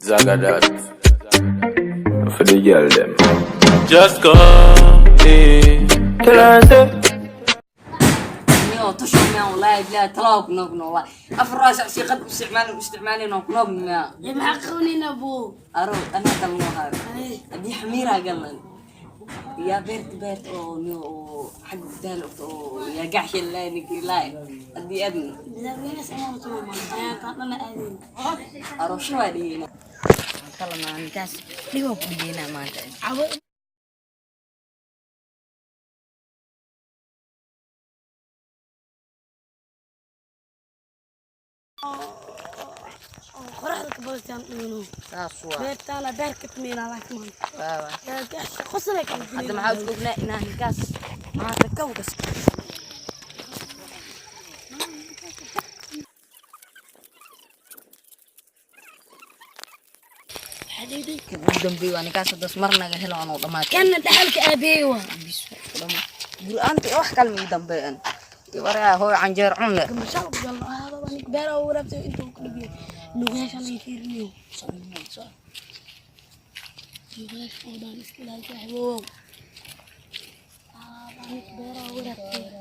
Zagadat for the girl them. Just come in. Tell her say مية طشر مية والله بلا طلاق نوبنا والله أفراش عشي قد استعمالي نوب مية محقوني ابو أروح أنا تلمو هذا ايه دي حميرة قلن يا بيرت أو نيو حق دال أو يا قحش اللي نقي لاي أدي أدنى اذا بينا سمعوا طول يا طلعنا اذن أروح شو هذه طلعنا عن كاس ليه هو بدينا ما أنت عبو قرحتك بوستان منو ساسوا بيت انا باركت مينا لك من واوا يا قاش خسرك حتى ما عاود قلنا إنها كاس ما تكوكس حبيبي قدام بي وأنا كاس دس مرنا قهلا أنا وضمات كان دحلك ابيوه قول أنت أوح كلمة قدام بي أنا يوريها هو عنجر عمله ما شاء الله قال هذا وانا كبيره وربت انتو كلبي لغاش انا يفيرنيو لغاش ودان اسكلا كحبو وانا كبيره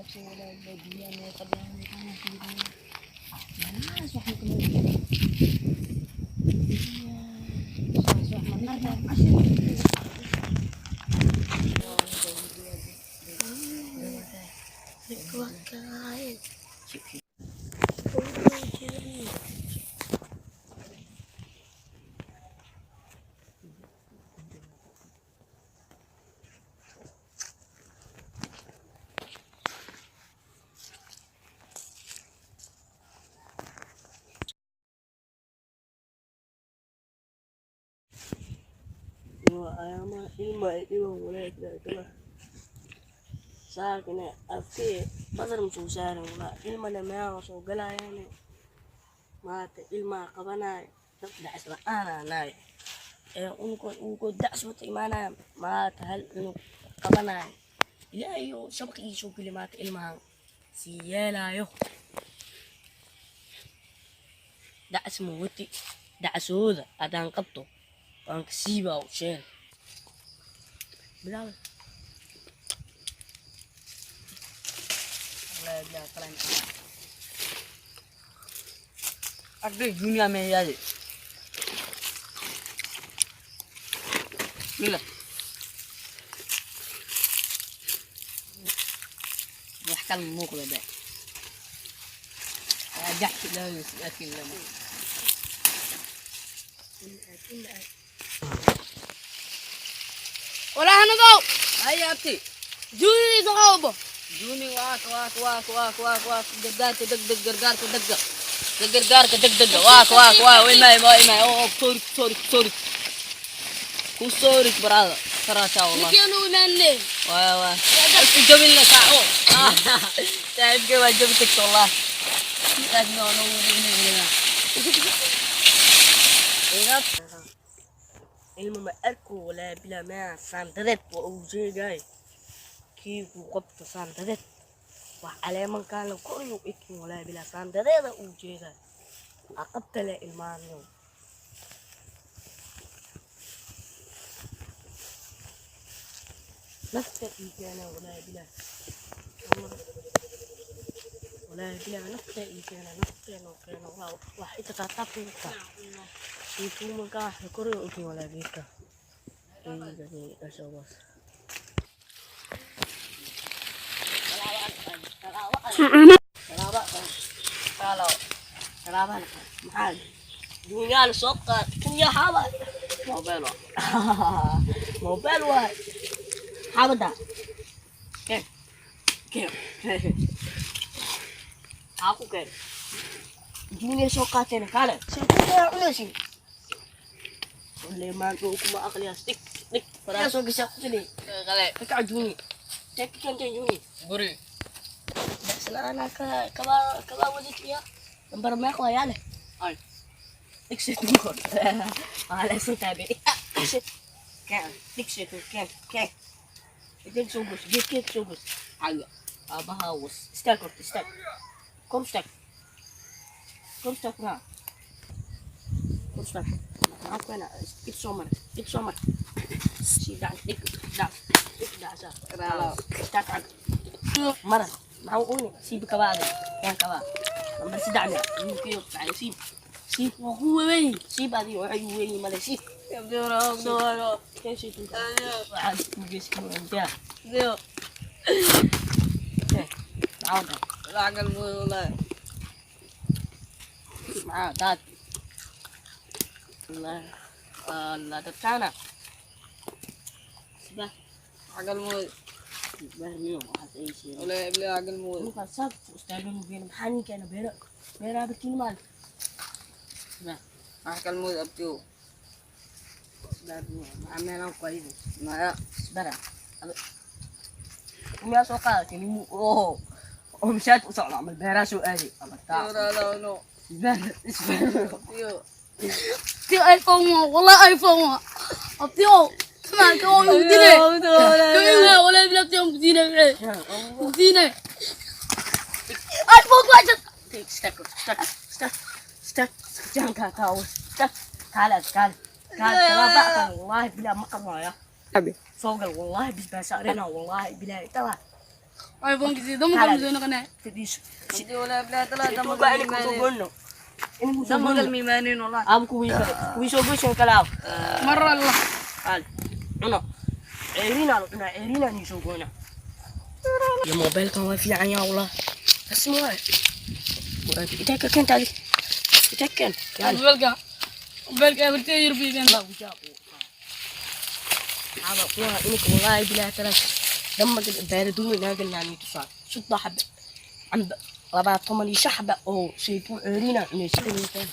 ayama ilma ay dhiban walaagda saakina afkee badar muxuu saaran walaa ilmana meeqa soo galayaan maanta ilmaa qabanay dad dacs la'aanaanay unko dacs wata imaanaya maanta hal unug qabanay ilaahayo shabqiisoo geli maanta ilmahan sii yeelaayo dacs ma wati dacsooda haddaan qabto waan ka siibaa u sheen bilaal لا لا طلعنا أقدر الدنيا ما هي هذه لا يحكي الموق ده جحش لا لكن لا ولا هنضو هيا أبتي جوني صغوبه جوني واك قرقارك دق دق قرقارك دق قرقارك دق دق واك وين ما أوه سوري كوسوري برادر ترى شاء الله كانوا نالي واه الجميل لك تعرف كيف جبتك والله لكن أنا ilma ma arko walaa bilaa maa saandadeed waa uu sheegay kii ku qabto saandadeed wax caleemankaana korayu ekin walaa bilaa saandadeeda uu sheegay aqabta le ilmaaniyo nafta iikeena walaa bilaa nafta iikeena nafteeno keena wax inta taataabta itu maka korayu ekin walaa geedka Ashawas. Kenapa? Mahal. Dunia sokat punya haba. Mobil. Mobil wah. Haba dah. Ke. Aku ke. Dunia sokat ni kala. Saya udah sih. Leman tu aku mak kali stick. Para so bisa aku sini. kale Kak Juni. Cek kan Juni. buri Selana ka wajib ya. Lembar mak ko ya le. ay Diksit mo. Ala sa tabi. Diksit. Kan. Diksit ko kan. Itin subus. Dikit subus. حاجة أبا هاوس Stack. Kom stack. Na. Kom stack. Aku nak skip somar. Si dah dah. Ralo. Tak. Marah. Mau ini si berkawan. Yang kawan. Nomor si dah ni. Ini kau tak si. Si aku wei. Si bagi orang wei malah si. Abdul. Kan si tu. Ayo. Guys kau dia. Dio. Tahu dah. Ragal mo wala. Dah. Lah dah nak. Sudah. Ragal mo. Baru ada isi. Wala ragal mo. Ini kan sab. Ustaz dulu biar hani kena berak. Berak begini mal. Ragal mo Abdul. Sudah dulu. Amal aku ini. Naya. Sudah. Umi asokal kini mu. Oh. Om syat usah nak berak soal ni. Amat. Ralo no. Sudah. Dio. Tio iPhone mo, wala iPhone mo. Tio, kena kau yung dine. Kau yung wala bilang tio yung dine. Dine. iPhone ko aja. Stuck. Jangan kau. Stuck. Kalah. Kenapa kan? Wallahi bila makan ya. Abi. Sogal wallahi bis bahasa rena wallahi bila itulah. iPhone kasi damo kami doon na kana. Jadi Hindi wala tala Ito ba ini kusugon no? Ini kusugon. Damal mi manin wala. Am kuwi so kalaw. Maral lah. Al. Ano? Erina ni sugona. Ya mobile kan wifi anya wallah. Asmo. Ita kan tadi. Ita kan. Belka everything European kan. Allah ujab. Aba kuwa ini ko wallahi bila talas. لما باردون ناقل يعني تصار شو ضحب عم ربع طمني شحبة أو شيء عرينا نسيت مثلا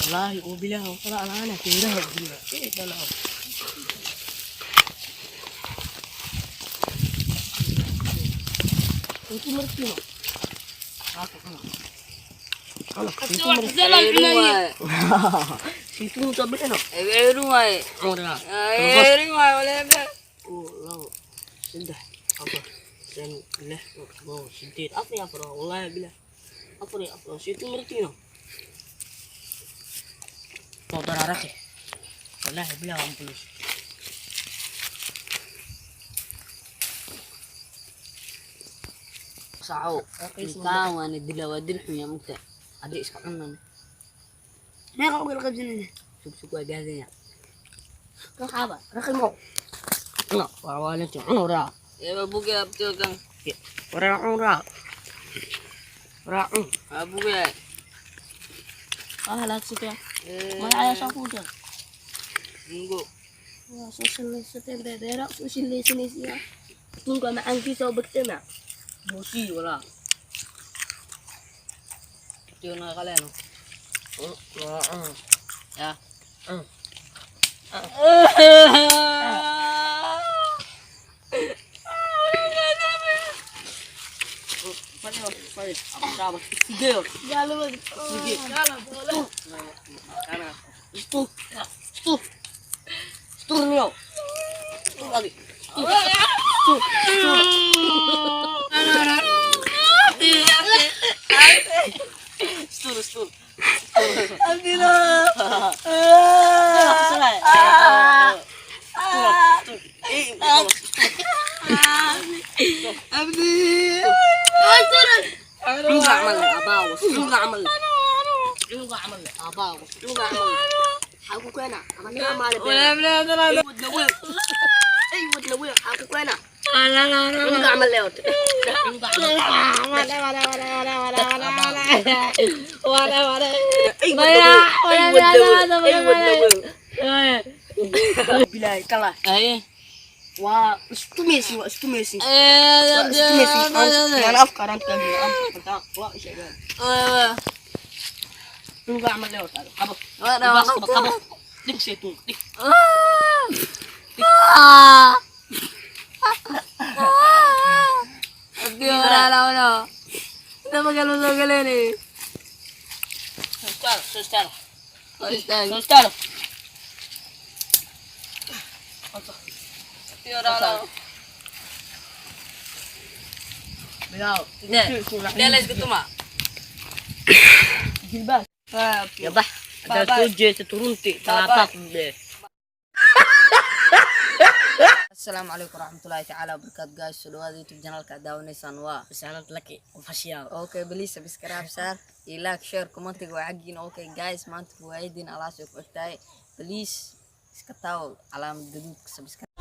والله وبالله وطلع أنا كده وبالله إيه ده لا Itu merti no. Aku kan. Situ tu beli no. Rumah. Ora. Rumah wala ba. Oh, law. Sudah. Apa? Dan lah mau sedih. Apa ya bro? Wallahi bila. Apa ni? Apa? Situ merti no. Kau darah ke? Wallahi bila ampun. Sao. Ikaw ani dilawa din xunya mugta. Adi iska cunan. Meeqa ugal qabsanayna? Sugsug waa gaadaya. Kan xaba, raqimo. No, waa waalinti cunura. Eba buga abto kan. Wara cunura. Wara cun. Abuga. Lahat sika. Magaya sa kuda. Ngo. Waa social media beera, social media. Tunga macaan kiisa oo bagtana. Bosi wala. Ito na kala no. Ya. Pare. Ako dapat. Sige. Galo mo. Sige. Galo. Kana. Sto niyo. Sto lagi. Stur. Abdillah. Abdi. Enggak amal abawas. Enggak amal. Abawas. Enggak amal. Aku kena. Amalnya amal. Wala. Ayud na wala. Aku kena. Enggak amal lewat. Enggak Wala. Bila kalah. Ay. Wah, itu Messi. Maaf karan kali. Wah, Wala. enggak amal lewat. Kabuk. Wala. Kabuk. Dik situ. Dik. Abdi wala. Ito magalugan ni. Sustar. Basta. Tio Ralo. Bilaw. Hindi, let's go tuma. Gilbas. Ya Yabah. Ada tuje turunti. Talapak deh. Assalamualaikum warahmatullahi taala wabarakatuh guys. Soo dhawaada YouTube channelka daawaneysaan waa Sanad laki. Official. okay please subscribe share like share commentiga waa xagiin okay guys maanta fawaidin alaas ku xigtay please iska taaw calaamad gaduudka subscribe